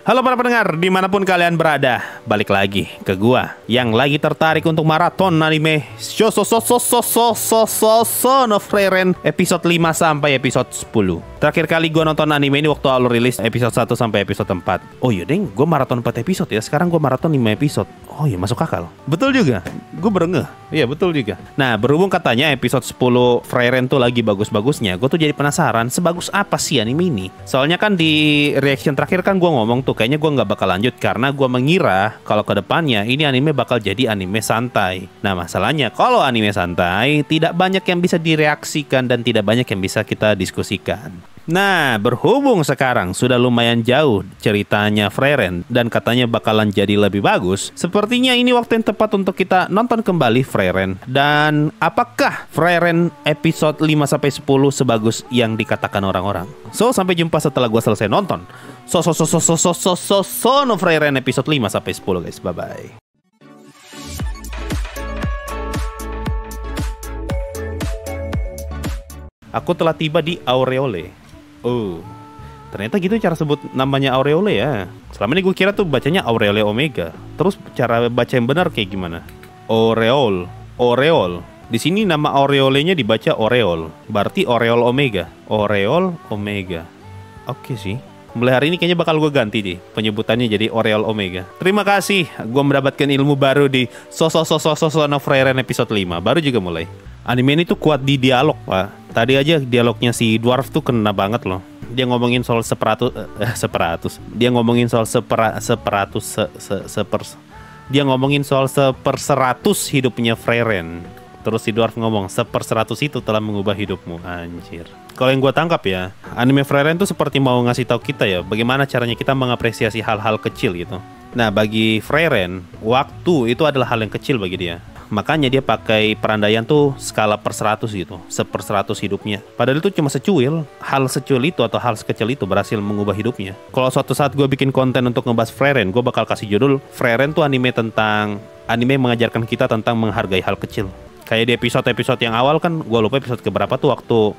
Halo para pendengar, dimanapun kalian berada, balik lagi ke gua yang lagi tertarik untuk maraton anime Son of Frieren episode 5 sampai episode 10. Terakhir kali gua nonton anime ini waktu awal rilis episode 1 sampai episode 4. Oh iya deng, gua maraton 4 episode ya. Sekarang gua maraton 5 episode. Oh iya, masuk akal. Betul juga. Gua berengeh. Iya, betul juga. Nah, berhubung katanya episode 10 Frieren tuh lagi bagus-bagusnya, gua tuh jadi penasaran sebagus apa sih anime ini. Soalnya kan di reaction terakhir kan gua ngomong tuh kayaknya gue nggak bakal lanjut karena gue mengira kalau ke depannya ini anime bakal jadi anime santai. Nah masalahnya kalau anime santai tidak banyak yang bisa direaksikan dan tidak banyak yang bisa kita diskusikan. Nah berhubung sekarang sudah lumayan jauh ceritanya Frieren dan katanya bakalan jadi lebih bagus, sepertinya ini waktu yang tepat untuk kita nonton kembali Frieren. Dan apakah Frieren episode 5-10 sebagus yang dikatakan orang-orang? So sampai jumpa setelah gue selesai nonton Son of Frieren episode 5-10 guys. Bye bye. Aku telah tiba di Aureole. Oh, ternyata gitu cara sebut namanya Aureole ya. Selama ini gue kira tuh bacanya Aureole Omega. Terus cara baca yang benar kayak gimana? Aureole. Di sini nama Aureolenya dibaca Aureole. Berarti Aureole Omega. Aureole Omega. Oke sih. Mulai hari ini kayaknya bakal gue ganti deh penyebutannya jadi Aureole Omega. Terima kasih, gue mendapatkan ilmu baru di Son of Frieren episode 5. Baru juga mulai. Anime ini tuh kuat di dialog, Pak. Tadi aja dialognya si Dwarf tuh kena banget loh. Dia ngomongin soal Dia ngomongin soal Dia ngomongin soal 1/100 hidupnya Frieren. Terus si Dwarf ngomong 1/100 itu telah mengubah hidupmu. Anjir. Kalau yang gue tangkap ya, anime Frieren tuh seperti mau ngasih tahu kita ya bagaimana caranya kita mengapresiasi hal-hal kecil gitu. Nah bagi Frieren, waktu itu adalah hal yang kecil bagi dia. Makanya dia pakai perandaian tuh skala per 100 gitu, 1/100 hidupnya. Padahal itu cuma secuil, hal secuil itu atau hal sekecil itu berhasil mengubah hidupnya. Kalau suatu saat gue bikin konten untuk ngebahas Frieren, gue bakal kasih judul Frieren tuh anime mengajarkan kita tentang menghargai hal kecil. Kayak di episode-episode yang awal kan, gue lupa episode keberapa tuh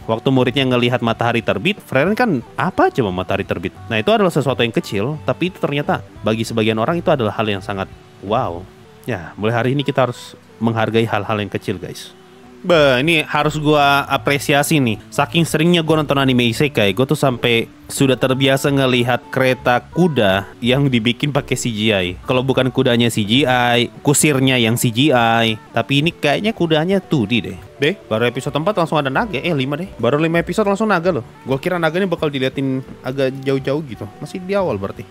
waktu muridnya ngelihat matahari terbit, Frieren kan apa coba matahari terbit. Nah itu adalah sesuatu yang kecil, tapi itu ternyata bagi sebagian orang itu adalah hal yang sangat wow. Ya, mulai hari ini kita harus menghargai hal-hal yang kecil guys. Ini harus gua apresiasi nih. Saking seringnya gua nonton anime isekai, gua tuh sampai sudah terbiasa ngelihat kereta kuda yang dibikin pakai CGI. Kalau bukan kudanya CGI, kusirnya yang CGI. Tapi ini kayaknya kudanya 2D deh. Baru episode 4 langsung ada naga. 5 deh. Baru 5 episode langsung naga loh. Gua kira naganya bakal diliatin agak jauh-jauh gitu. Masih di awal berarti.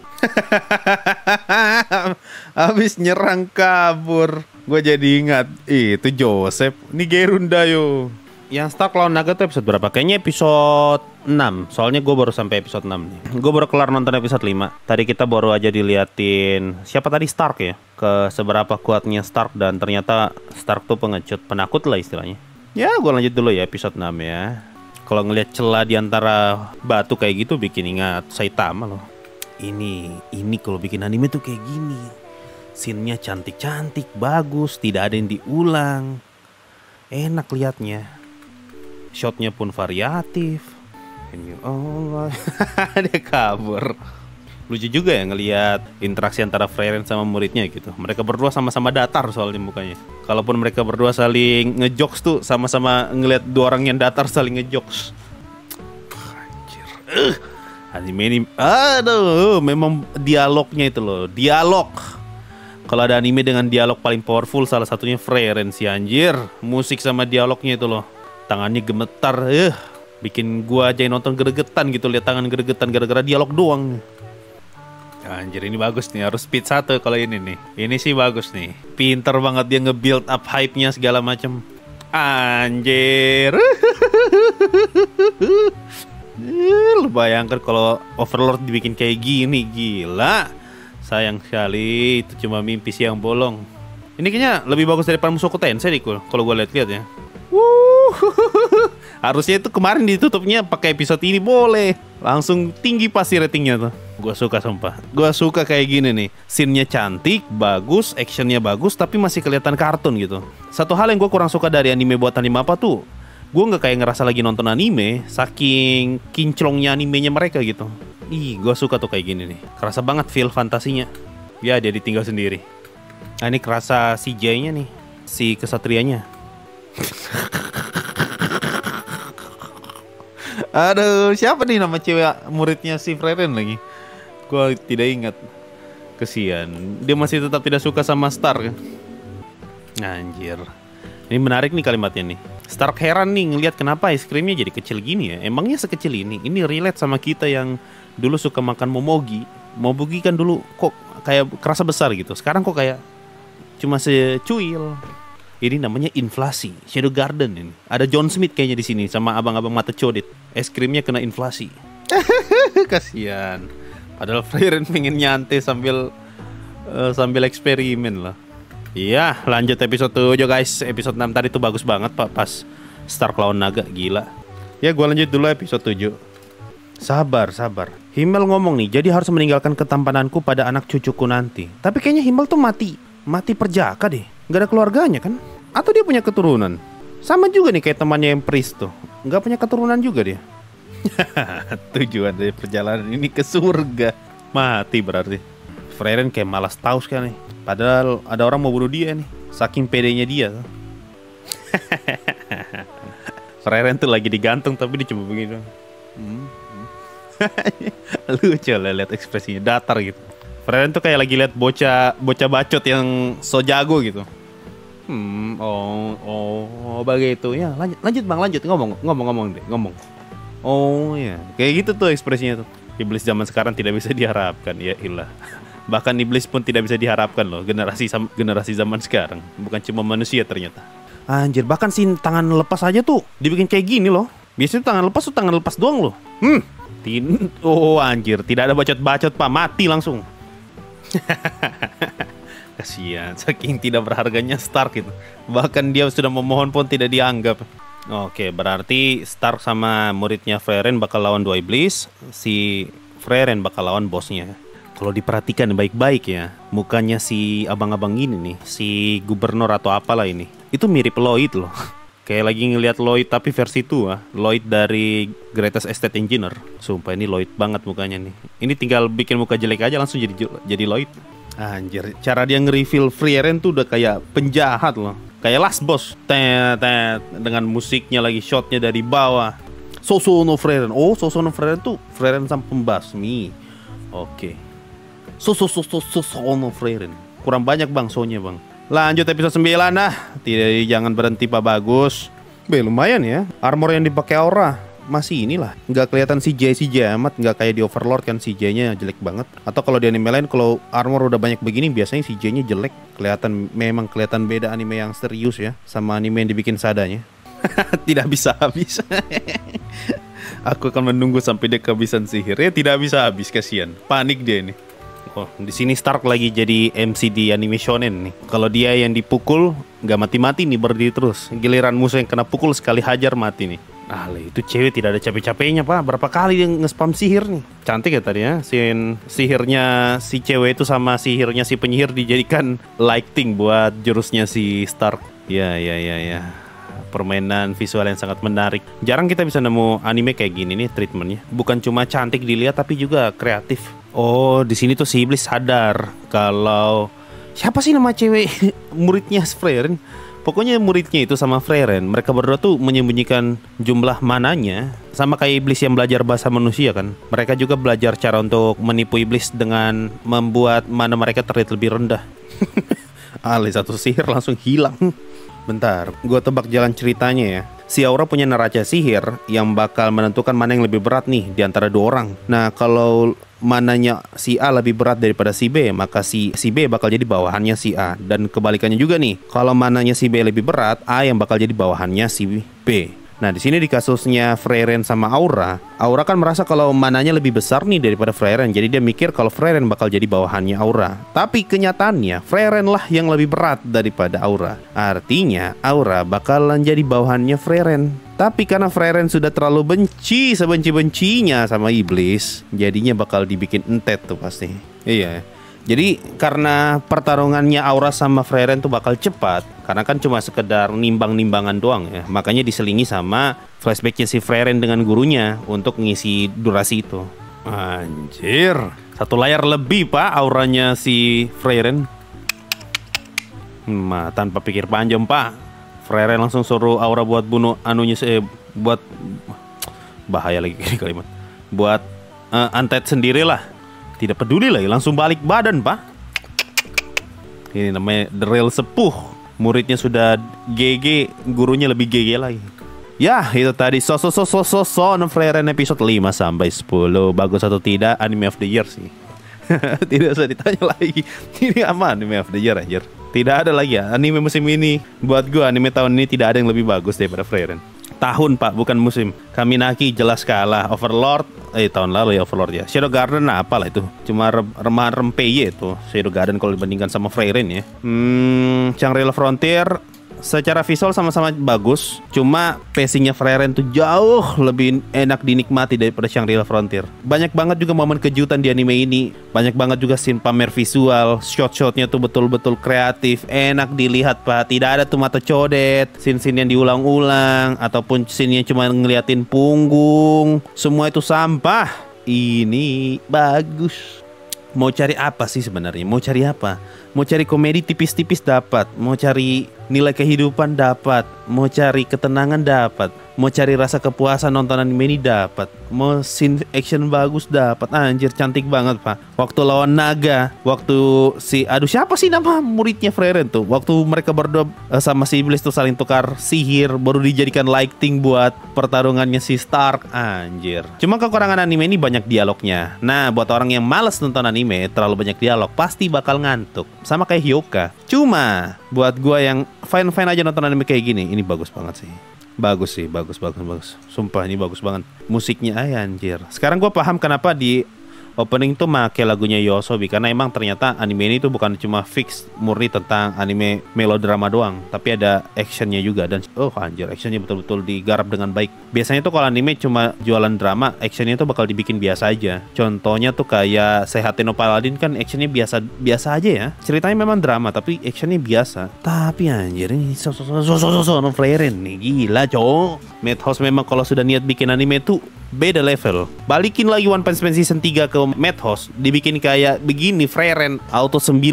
Habis nyerang kabur. Gue jadi ingat itu Joseph ini Gerunda yo. Yang Stark lawan naga tuh episode berapa? Kayaknya episode 6. Soalnya gue baru sampai episode 6 nih. Gue baru kelar nonton episode 5. Tadi kita baru aja diliatin siapa tadi, Stark ya, ke seberapa kuatnya Stark. Dan ternyata Stark tuh penakut lah istilahnya. Ya gue lanjut dulu ya episode 6 ya. Kalau ngelihat celah di antara batu kayak gitu bikin ingat Saitama loh. Ini kalau bikin anime tuh kayak gini. Scene-nya cantik-cantik, bagus, tidak ada yang diulang. Enak liatnya. Shotnya pun variatif. Allah, dia kabur. Lucu juga ya ngelihat interaksi antara Frieren sama muridnya gitu. Mereka berdua sama-sama datar soalnya mukanya. Kalaupun mereka berdua saling ngejokes tuh sama-sama ngelihat dua orang yang datar saling ngejokes. Anjir. Anime ini, aduh, memang dialognya itu loh, dialog. Kalau ada anime dengan dialog paling powerful, salah satunya Frieren sih anjir. Musik sama dialognya itu loh. Tangannya gemetar, bikin gua aja yang nonton gregetan gitu. Lihat tangan gregetan gara-gara dialog doang. Anjir ini bagus nih, harus speed 1 kalau ini nih. Ini sih bagus nih. Pinter banget dia nge-build up hype-nya segala macam. Anjir. Lu bayangkan kalau Overlord dibikin kayak gini, gila. Sayang sekali, itu cuma mimpi siang bolong. Ini kayaknya lebih bagus daripada Mushoku Tensei kalau gue lihat-lihat ya. Harusnya itu kemarin ditutupnya pakai episode ini boleh. Langsung tinggi pasti ratingnya tuh. Gue suka sumpah. Gue suka kayak gini nih. Scene-nya cantik, bagus, actionnya bagus, tapi masih kelihatan kartun gitu. Satu hal yang gue kurang suka dari anime buatan Animapa tuh, gue nggak kayak ngerasa lagi nonton anime, saking kinclongnya animenya mereka gitu. Ih, gue suka tuh kayak gini nih. Kerasa banget feel fantasinya. Ya, dia ditinggal sendiri. Nah, ini kerasa si Jay-nya nih. Si kesatrianya. Aduh, siapa nih nama cewek muridnya si Frieren lagi? Gue tidak ingat. Kesian. Dia masih tetap tidak suka sama Stark. Anjir. Ini menarik nih kalimatnya nih. Stark heran nih ngelihat kenapa es krimnya jadi kecil gini ya. Emangnya sekecil ini? Ini relate sama kita yang dulu suka makan momogi. Momogi kan dulu kok kayak kerasa besar gitu. Sekarang kok kayak cuma secuil. Ini namanya inflasi. Shadow Garden ini. Ada John Smith kayaknya di sini sama abang-abang mata codit. Es krimnya kena inflasi. Kasihan. Padahal Frieren pengen nyantai sambil eksperimen lah. Iya, lanjut episode 7 guys. Episode 6 tadi tuh bagus banget Pak, pas Stark lawan naga, gila. Ya gua lanjut dulu episode 7. Sabar. Himmel ngomong nih, jadi harus meninggalkan ketampananku pada anak cucuku nanti. Tapi kayaknya Himmel tuh mati perjaka deh. Gak ada keluarganya kan? Atau dia punya keturunan? Sama juga nih kayak temannya yang Priest tuh. Gak punya keturunan juga dia. Tujuan dari perjalanan ini ke surga. Mati berarti. Frieren kayak malas tahu sekali nih. Padahal ada orang mau bunuh dia nih. Saking pedenya dia. Frieren tuh lagi digantung tapi dia coba begini. Lucu lah lihat ekspresinya, datar gitu. Frieren tuh kayak lagi lihat bocah bacot yang so jago gitu. Begitu ya. Lanjut bang, lanjut ngomong. Oh ya, kayak gitu tuh ekspresinya tuh. Iblis zaman sekarang tidak bisa diharapkan, ya ilah. Bahkan iblis pun tidak bisa diharapkan loh, generasi zaman sekarang. Bukan cuma manusia ternyata. Anjir, bahkan sih tangan lepas aja tuh dibikin kayak gini loh. Biasanya tangan lepas doang loh. Oh anjir, tidak ada bacot-bacot Pak, mati langsung. Kasihan, saking tidak berharganya Stark itu. Bahkan dia sudah memohon pun tidak dianggap. Oke, berarti Stark sama muridnya Frieren bakal lawan dua iblis. Si Frieren bakal lawan bosnya. Kalau diperhatikan baik-baik ya, mukanya si abang-abang ini nih, si gubernur atau apalah ini, itu mirip Lloyd loh. Kayak lagi ngelihat Lloyd tapi versi tua. Lloyd dari Greatest Estate Engineer. Sumpah ini Lloyd banget mukanya nih. Ini tinggal bikin muka jelek aja langsung jadi Lloyd. Anjir, cara dia nge-reveal Frieren tuh udah kayak penjahat loh. Kayak Last Boss. Dengan musiknya lagi, shotnya dari bawah. Sosono Frieren. Oh, Sosono Frieren tuh Frieren sang pembasmi. Oke. Sosono Frieren. Kurang banyak bang sonya bang. Lanjut episode 9 nah. Tidak, jangan berhenti Pak Bagus. Lumayan ya. Armor yang dipakai Aura masih inilah. Nggak kelihatan CJ amat. Nggak kayak di Overlord kan CJ-nya jelek banget. Atau kalau di anime lain kalau armor udah banyak begini biasanya CJ-nya jelek. Memang kelihatan beda anime yang serius ya sama anime yang dibikin sadanya. Tidak bisa habis. Aku akan menunggu sampai dia kehabisan sihir. Ya tidak bisa habis, kasihan. Panik dia ini. Oh, di sini Stark lagi jadi MC di anime shonen nih. Kalau dia yang dipukul nggak mati-mati nih, berdiri terus. Giliran musuh yang kena pukul sekali hajar mati nih. Itu cewek tidak ada capek-capeknya Pak. Berapa kali dia nge-spam sihir nih. Cantik ya tadi ya. Sihirnya si cewek itu sama sihirnya si penyihir dijadikan lighting buat jurusnya si Stark. Ya. Permainan visual yang sangat menarik. Jarang kita bisa nemu anime kayak gini nih treatmentnya. Bukan cuma cantik dilihat tapi juga kreatif. Oh, di sini tuh si iblis sadar kalau siapa sih nama cewek muridnya Frieren? Pokoknya muridnya itu sama Frieren, mereka berdua tuh menyembunyikan jumlah mananya. Sama kayak iblis yang belajar bahasa manusia kan. Mereka juga belajar cara untuk menipu iblis dengan membuat mana mereka terlihat lebih rendah. Satu sihir langsung hilang. Bentar, gue tebak jalan ceritanya ya. Si Aura punya neraca sihir yang bakal menentukan mana yang lebih berat nih di antara dua orang. Nah, kalau mananya si A lebih berat daripada si B, maka si B bakal jadi bawahannya si A. Dan kebalikannya juga nih, kalau mananya si B lebih berat, A yang bakal jadi bawahannya si B. Nah, di sini di kasusnya Frieren sama Aura kan merasa kalau mananya lebih besar nih daripada Frieren. Jadi dia mikir kalau Frieren bakal jadi bawahannya Aura. Tapi kenyataannya Frieren lah yang lebih berat daripada Aura. Artinya Aura bakalan jadi bawahannya Frieren. Tapi karena Frieren sudah terlalu benci sebenci-bencinya sama iblis, jadinya bakal dibikin entet tuh pasti. Iya. Jadi karena pertarungannya Aura sama Frieren tuh bakal cepat, karena kan cuma sekedar nimbang-nimbangan doang ya. Makanya diselingi sama flashbacknya si Frieren dengan gurunya untuk ngisi durasi itu. Anjir, 1 layar lebih pak auranya si Frieren. Tanpa pikir panjang pak, Frieren langsung suruh aura buat bunuh anunya, buat bahaya lagi ini kalimat, buat undead sendirilah. Tidak peduli lagi, langsung balik badan pak. Ini namanya the real sepuh. Muridnya sudah GG, gurunya lebih GG lagi. Ya, itu tadi Son of Frieren episode 5 sampai 10. Bagus atau tidak, anime of the year sih. Tidak usah ditanya lagi. Ini apa anime of the year anjir? Tidak ada lagi ya anime musim ini. Buat gua anime tahun ini tidak ada yang lebih bagus daripada Frieren. Tahun pak, bukan musim. Kaminaki jelas kalah. Overlord tahun lalu ya Overlord ya. Shadow Garden apalah itu, cuma remahan rempeye itu Shadow Garden kalau dibandingkan sama Frieren ya. Shangri-La Frontier secara visual sama-sama bagus, cuma pacingnya Frieren tuh jauh lebih enak dinikmati daripada Shangri-La Frontier. Banyak banget juga momen kejutan di anime ini. Banyak banget juga scene pamer visual. Shot-shotnya tuh betul-betul kreatif, enak dilihat pak. Tidak ada tuh mata codet, scene-scene yang diulang-ulang, ataupun scene yang cuma ngeliatin punggung. Semua itu sampah. Ini bagus. Mau cari apa sih sebenarnya? Mau cari apa? Mau cari komedi tipis-tipis dapat, mau cari nilai kehidupan dapat, mau cari ketenangan dapat, mau cari rasa kepuasan nonton anime ini dapat, mau scene action bagus dapat. Anjir cantik banget pak. Waktu lawan naga, waktu siapa sih nama muridnya Frieren tuh, waktu mereka berdua sama si iblis tuh saling tukar sihir, baru dijadikan lighting buat pertarungannya si Stark. Anjir. Cuma kekurangan anime ini banyak dialognya. Nah buat orang yang malas nonton anime terlalu banyak dialog, pasti bakal ngantuk. Sama kayak Hyoka. Cuma buat gua yang fine-fine aja nonton anime kayak gini, ini bagus banget sih. Bagus sih, bagus. Sumpah ini bagus banget. Musiknya anjir. Sekarang gua paham kenapa di opening tuh make lagunya YOASOBI, karena emang ternyata anime ini tuh bukan cuma fix murni tentang anime melodrama doang, tapi ada actionnya juga. Dan anjir, actionnya betul-betul digarap dengan baik. Biasanya tuh kalau anime cuma jualan drama, actionnya tuh bakal dibikin biasa aja. Contohnya tuh kayak Seihachi no Paladin kan actionnya biasa aja ya. Ceritanya memang drama tapi actionnya biasa. Tapi anjir ini Son of Frieren nih gila cowok. Madhouse memang kalau sudah niat bikin anime tuh beda level. Balikin lagi One Punch Man season 3 ke Madhouse, dibikin kayak begini Frieren auto 9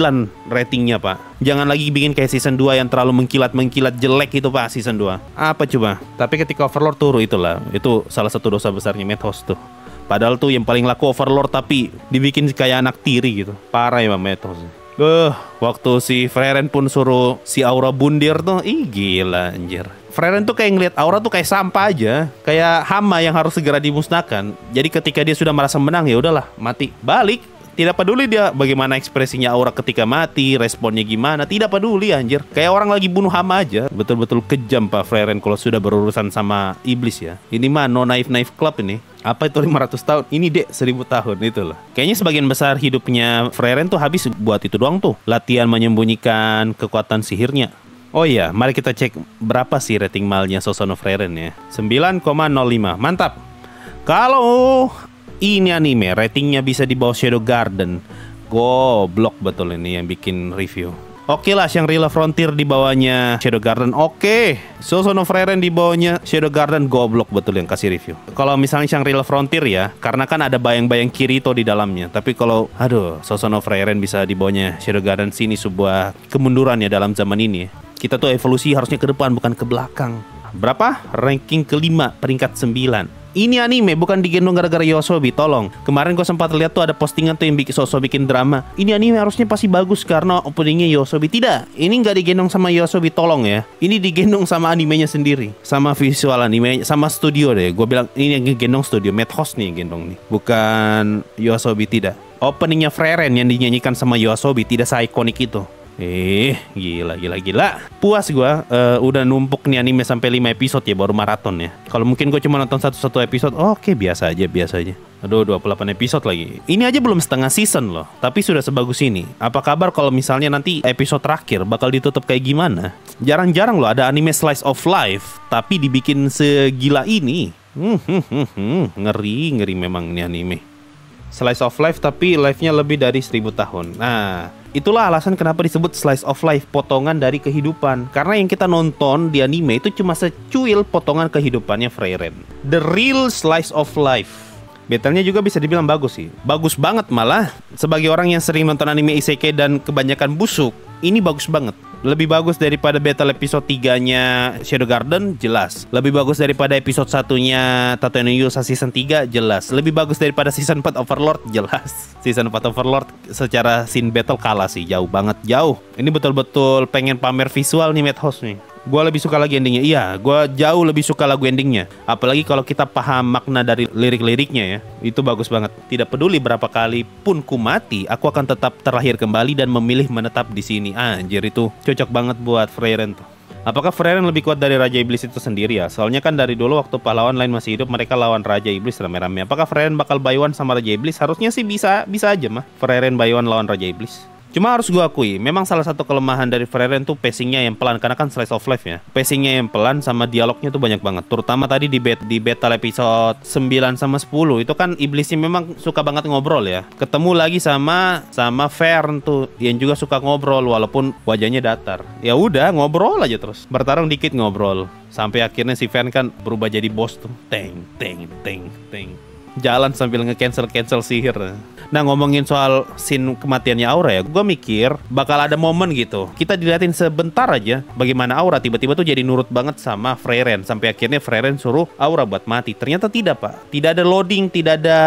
ratingnya pak. Jangan lagi bikin kayak season 2 yang terlalu mengkilat jelek itu pak season 2. Apa coba? Tapi ketika Overlord turun itulah, itu salah satu dosa besarnya Madhouse tuh. Padahal tuh yang paling laku Overlord tapi dibikin kayak anak tiri gitu. Parah ya Madhouse. Waktu si Frieren pun suruh si Aura bundir tuh, gila anjir. Frieren tuh kayak ngeliat Aura tuh kayak sampah aja, kayak hama yang harus segera dimusnahkan. Jadi ketika dia sudah merasa menang ya udahlah mati, balik. Tidak peduli dia bagaimana ekspresinya Aura ketika mati, responnya gimana, tidak peduli anjir. Kayak orang lagi bunuh hama aja. Betul-betul kejam pak Frieren kalau sudah berurusan sama iblis ya. Ini mah no knife club ini. Apa itu 500 tahun? Ini dek 1000 tahun itu loh. Kayaknya sebagian besar hidupnya Frieren tuh habis buat itu doang tuh. Latihan menyembunyikan kekuatan sihirnya. Oh iya, mari kita cek berapa sih rating malnya Son of Frieren ya. 9,05. Mantap. Kalau ini anime ratingnya bisa di bawah Shadow Garden, goblok betul ini yang bikin review. Oke lah, Shangri-La Frontier di bawahnya Shadow Garden. Oke, Son of Frieren di bawahnya Shadow Garden, goblok betul yang kasih review. Kalau misalnya Shangri-La Frontier ya, karena kan ada bayang-bayang Kirito di dalamnya. Tapi kalau Son of Frieren bisa di bawahnya Shadow Garden, sini sebuah kemunduran ya dalam zaman ini. Kita tuh evolusi harusnya ke depan bukan ke belakang. Berapa? Ranking kelima, peringkat 9. Ini anime bukan digendong gara-gara YOASOBI, tolong. Kemarin gue sempat lihat tuh ada postingan tuh yang bikin drama. Ini anime harusnya pasti bagus karena openingnya YOASOBI. Tidak, ini nggak digendong sama YOASOBI, tolong ya. Ini digendong sama animenya sendiri, sama visual anime, sama studio deh. Gue bilang ini yang gendong studio, Madhouse nih yang gendong nih, bukan YOASOBI. Tidak. Openingnya Frieren yang dinyanyikan sama YOASOBI tidak se-ikonik itu. Gila. Puas gue, udah numpuk nih anime sampai 5 episode ya, baru maraton ya. Kalau mungkin gue cuma nonton satu episode, oke, biasa aja. Aduh, 28 episode lagi. Ini aja belum setengah season loh, tapi sudah sebagus ini. Apa kabar kalau misalnya nanti episode terakhir bakal ditutup kayak gimana? Jarang-jarang loh ada anime slice of life, tapi dibikin segila ini. Ngeri memang ini anime. Slice of life tapi life-nya lebih dari 1000 tahun. Nah, itulah alasan kenapa disebut slice of life, potongan dari kehidupan. Karena yang kita nonton di anime itu cuma secuil potongan kehidupannya Frieren. The real slice of life. Battle-nya juga bisa dibilang bagus sih. Bagus banget malah. Sebagai orang yang sering nonton anime isekai dan kebanyakan busuk, ini bagus banget. Lebih bagus daripada battle episode 3-nya Shadow Garden, jelas. Lebih bagus daripada episode 1-nya Tatooine no Yusa season 3, jelas. Lebih bagus daripada season 4 Overlord, jelas. Season 4 Overlord secara scene battle kalah sih, jauh banget, jauh. Ini betul-betul pengen pamer visual nih Madhouse nih. Gue lebih suka lagi endingnya. Iya, gue jauh lebih suka lagu endingnya. Apalagi kalau kita paham makna dari lirik-liriknya ya. Itu bagus banget. Tidak peduli berapa kali pun ku mati, aku akan tetap terlahir kembali dan memilih menetap di sini. Anjir, itu cocok banget buat Frieren tuh. Apakah Frieren lebih kuat dari Raja Iblis itu sendiri ya? Soalnya kan dari dulu waktu pahlawan lain masih hidup, mereka lawan Raja Iblis rame-rame. Apakah Frieren bakal buy one sama Raja Iblis? Harusnya sih bisa aja mah Frieren buy one lawan Raja Iblis. Cuma harus gue akui, memang salah satu kelemahan dari Frieren tuh pacingnya yang pelan. Karena kan slice of life ya. Pacingnya yang pelan sama dialognya tuh banyak banget. Terutama tadi di battle episode 9 sama 10. Itu kan iblisnya memang suka banget ngobrol ya. Ketemu lagi sama Fern tuh, yang juga suka ngobrol walaupun wajahnya datar. Ya udah, ngobrol aja terus. Bertarung dikit ngobrol. Sampai akhirnya si Fern kan berubah jadi bos tuh. Teng. Jalan sambil nge-cancel sihir. Nah, ngomongin soal scene kematiannya Aura ya, gue mikir bakal ada momen gitu. Kita diliatin sebentar aja bagaimana Aura tiba-tiba tuh jadi nurut banget sama Frieren. Sampai akhirnya Frieren suruh Aura buat mati. Ternyata tidak, Pak. Tidak ada loading, tidak ada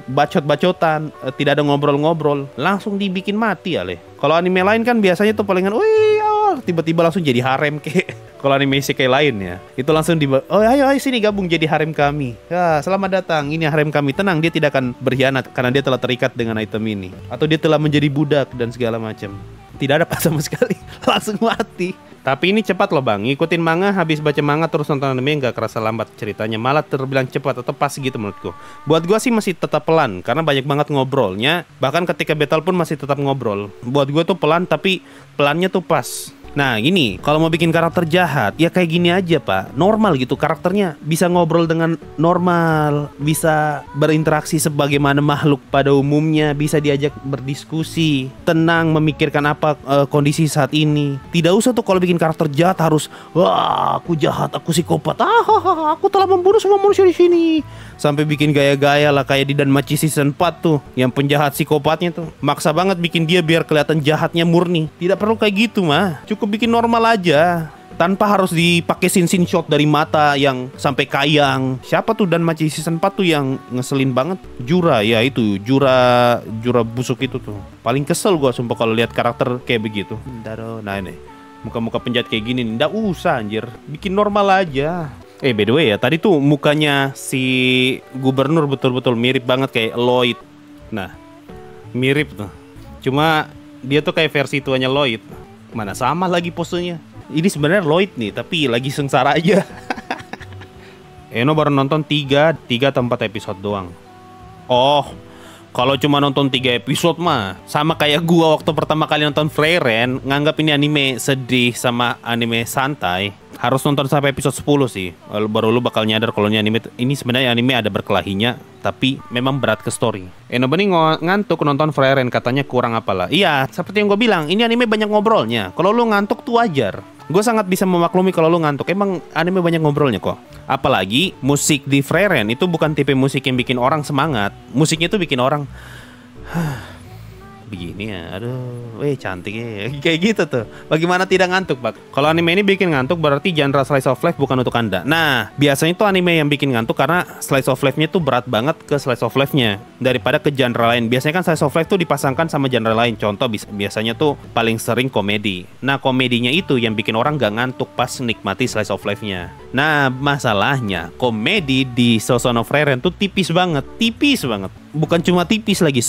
bacot-bacotan, tidak ada ngobrol-ngobrol. Langsung dibikin mati ya, Le. Kalau anime lain kan biasanya tuh palingan, wih, tiba-tiba langsung jadi harem kek. Kalau anime isekai lain ya, itu langsung ayo sini gabung jadi harem kami. Ya, selamat datang, ini harem kami. Tenang, dia tidak akan berkhianat karena dia telah terikat dengan item ini. Atau dia telah menjadi budak dan segala macam. Tidak ada apa sama sekali, langsung mati. Tapi ini cepat loh bang, ngikutin manga, habis baca manga terus nonton anime nggak kerasa lambat ceritanya, malah terbilang cepat atau pas gitu menurutku. Buat gua sih masih tetap pelan, karena banyak banget ngobrolnya. Bahkan ketika battle pun masih tetap ngobrol. Buat gua tuh pelan, tapi pelannya tuh pas. Nah gini, kalau mau bikin karakter jahat, ya kayak gini aja pak, normal gitu karakternya. Bisa ngobrol dengan normal, bisa berinteraksi sebagaimana makhluk pada umumnya, bisa diajak berdiskusi, tenang memikirkan apa kondisi saat ini. Tidak usah tuh kalau bikin karakter jahat harus, wah aku jahat, aku psikopat, aku telah membunuh semua manusia di sini. Sampai bikin gaya-gaya lah kayak di Danmachi season 4 tuh, yang penjahat psikopatnya tuh maksa banget bikin dia biar kelihatan jahatnya murni. Tidak perlu kayak gitu mah, cukup bikin normal aja, tanpa harus dipakai scene shot dari mata yang sampai kayang. Siapa tuh Danmachi season 4 tuh yang ngeselin banget? Jura, ya itu Jura busuk itu tuh. Paling kesel gua sumpah kalau lihat karakter kayak begitu. Nah ini muka-muka penjahat kayak gini nih, nggak usah anjir, bikin normal aja. By the way ya, tadi tuh mukanya si gubernur betul-betul mirip banget kayak Lloyd. Nah, mirip tuh. Cuma dia tuh kayak versi tuanya Lloyd. Mana sama lagi posenya. Ini sebenarnya Lloyd nih, tapi lagi sengsara aja. Eno baru nonton 3 atau 4 episode doang. Oh, kalau cuma nonton 3 episode mah sama kayak gua waktu pertama kali nonton Frieren, nganggap ini anime sedih sama anime santai. Harus nonton sampai episode 10 sih, baru lu bakal nyadar kalau ini sebenarnya anime ada berkelahinya, tapi memang berat ke story. Nobody ngantuk nonton Frieren, katanya kurang apalah. Iya, seperti yang gue bilang, ini anime banyak ngobrolnya. Kalau lu ngantuk tuh wajar. Gue sangat bisa memaklumi kalau lu ngantuk. Emang anime banyak ngobrolnya kok. Apalagi musik di Frieren itu bukan tipe musik yang bikin orang semangat. Musiknya tuh bikin orang begini ya, aduh, cantik ya, kayak gitu tuh. Bagaimana tidak ngantuk, Pak? Kalau anime ini bikin ngantuk berarti genre slice of life bukan untuk Anda. Nah, biasanya tuh anime yang bikin ngantuk karena slice of life-nya tuh berat banget ke slice of life-nya daripada ke genre lain. Biasanya kan slice of life tuh dipasangkan sama genre lain. Contoh biasanya tuh paling sering komedi. Nah, komedinya itu yang bikin orang gak ngantuk pas nikmati slice of life-nya. Nah, masalahnya komedi di Sousou no Frieren tuh tipis banget. Bukan cuma tipis lagi,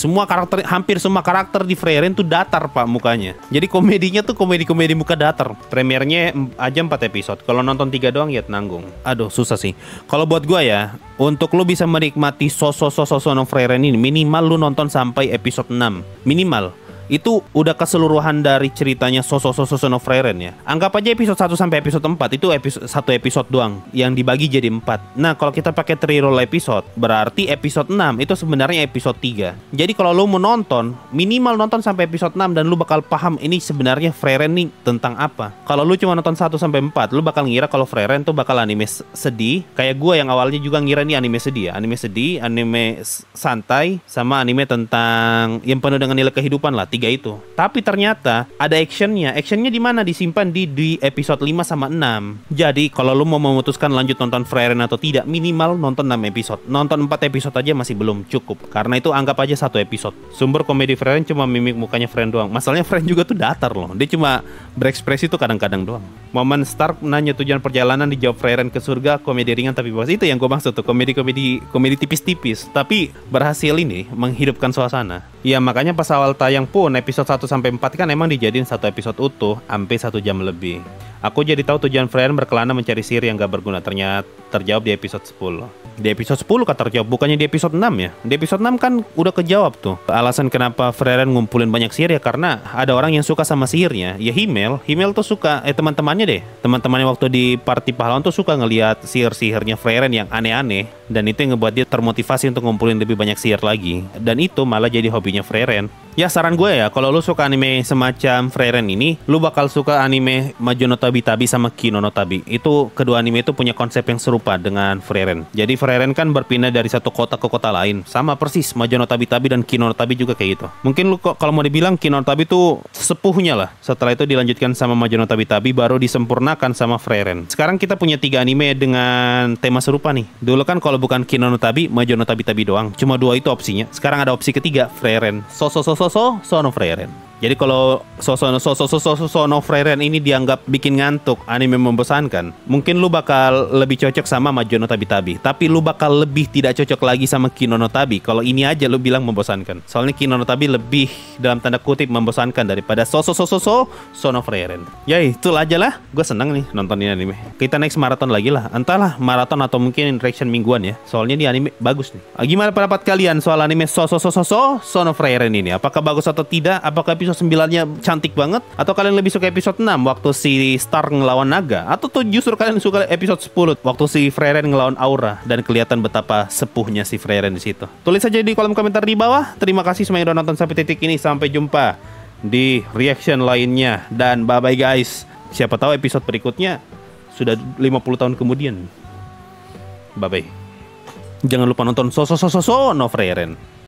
hampir semua karakter di Frieren tuh datar pak mukanya. Jadi komedinya tuh komedi muka datar. Premiernya aja 4 episode. Kalau nonton 3 doang ya nanggung. Aduh susah sih. Kalau buat gua ya, untuk lu bisa menikmati Sousou no Frieren ini, minimal lu nonton sampai episode 6. Minimal. itu udah keseluruhan dari ceritanya Soso no Frieren ya. Anggap aja episode 1 sampai episode 4 itu satu episode doang yang dibagi jadi 4. Nah, kalau kita pakai tri-roll episode, berarti episode 6 itu sebenarnya episode 3. Jadi kalau lu mau nonton, minimal nonton sampai episode 6 dan lu bakal paham ini sebenarnya Frieren nih tentang apa. Kalau lu cuma nonton 1 sampai 4, lu bakal ngira kalau Frieren tuh bakal anime sedih. Kayak gue yang awalnya juga ngira ini anime sedih ya. Anime sedih, anime santai, sama anime tentang yang penuh dengan nilai kehidupan lah, 3 itu. Tapi ternyata ada actionnya. Actionnya di mana? Disimpan di episode 5 sama 6. Jadi kalau lu mau memutuskan lanjut nonton Frieren atau tidak, minimal nonton 6 episode. Nonton 4 episode aja masih belum cukup. Karena itu anggap aja 1 episode. Sumber komedi Frieren cuma mimik mukanya Frieren doang. Masalahnya Frieren juga tuh datar loh. Dia cuma berekspresi tuh kadang-kadang doang. Momen Stark nanya tujuan perjalanan, dijawab Frieren ke surga, komedi ringan tapi bagus. Itu yang gue maksud tuh, komedi tipis-tipis tapi berhasil ini menghidupkan suasana. Ya makanya pas awal tayang pun episode 1 sampai 4 kan emang dijadiin 1 episode utuh sampai 1 jam lebih. Aku jadi tahu tujuan Frieren berkelana mencari sihir yang gak berguna. Ternyata terjawab di episode 10. Di episode 10 kan terjawab, bukannya di episode 6 ya. Di episode 6 kan udah kejawab tuh. Alasan kenapa Frieren ngumpulin banyak sihir ya karena ada orang yang suka sama sihirnya. Ya Himmel tuh suka, teman-temannya deh. Teman-temannya waktu di party pahlawan tuh suka ngelihat sihir-sihirnya Frieren yang aneh-aneh. Dan itu yang ngebuat dia termotivasi untuk ngumpulin lebih banyak sihir lagi. Dan itu malah jadi hobinya Frieren. Ya saran gue ya, kalau lu suka anime semacam Frieren ini, lu bakal suka anime Majo no Tabi-Tabi sama Kino no Tabi. Itu kedua anime itu punya konsep yang serupa dengan Frieren. Jadi Frieren kan berpindah dari satu kota ke kota lain. Sama persis Majo no Tabi-Tabi dan Kino no Tabi juga kayak gitu. Mungkin lu kalau mau dibilang Kino no Tabi tuh sepuhnya lah. Setelah itu dilanjutkan sama Majo no Tabi-Tabi, baru disempurnakan sama Frieren. Sekarang kita punya 3 anime dengan tema serupa nih. Dulu kan kalau bukan Kino no Tabi, Majo no Tabi-Tabi doang. Cuma 2 itu opsinya. Sekarang ada opsi ketiga, Frieren. Sono Frieren. Jadi kalau Sono Frieren ini dianggap bikin ngantuk, anime membosankan, mungkin lu bakal lebih cocok sama Majo no Tabi-Tabi. Tapi lu bakal lebih tidak cocok lagi sama Kino no Tabi kalau ini aja lu bilang membosankan. Soalnya Kino no Tabi lebih dalam tanda kutip membosankan daripada Sono Frieren. Ya itulah aja lah. Gue seneng nih nonton ini anime. Kita next maraton lagi lah. Entahlah maraton atau mungkin reaction mingguan ya. Soalnya di anime bagus nih. Gimana pendapat kalian soal anime Sono Frieren ini? Apakah bagus atau tidak? Apakah episode 9-nya cantik banget? Atau kalian lebih suka episode 6 waktu si Stark ngelawan naga? Atau tuh justru kalian suka episode 10 waktu si Frieren ngelawan Aura dan kelihatan betapa sepuhnya si Frieren di situ? Tulis aja di kolom komentar di bawah. Terima kasih semua yang udah nonton sampai titik ini. Sampai jumpa di reaction lainnya dan bye bye guys. Siapa tahu episode berikutnya sudah 50 tahun kemudian. Bye bye. Jangan lupa nonton Sono Frieren.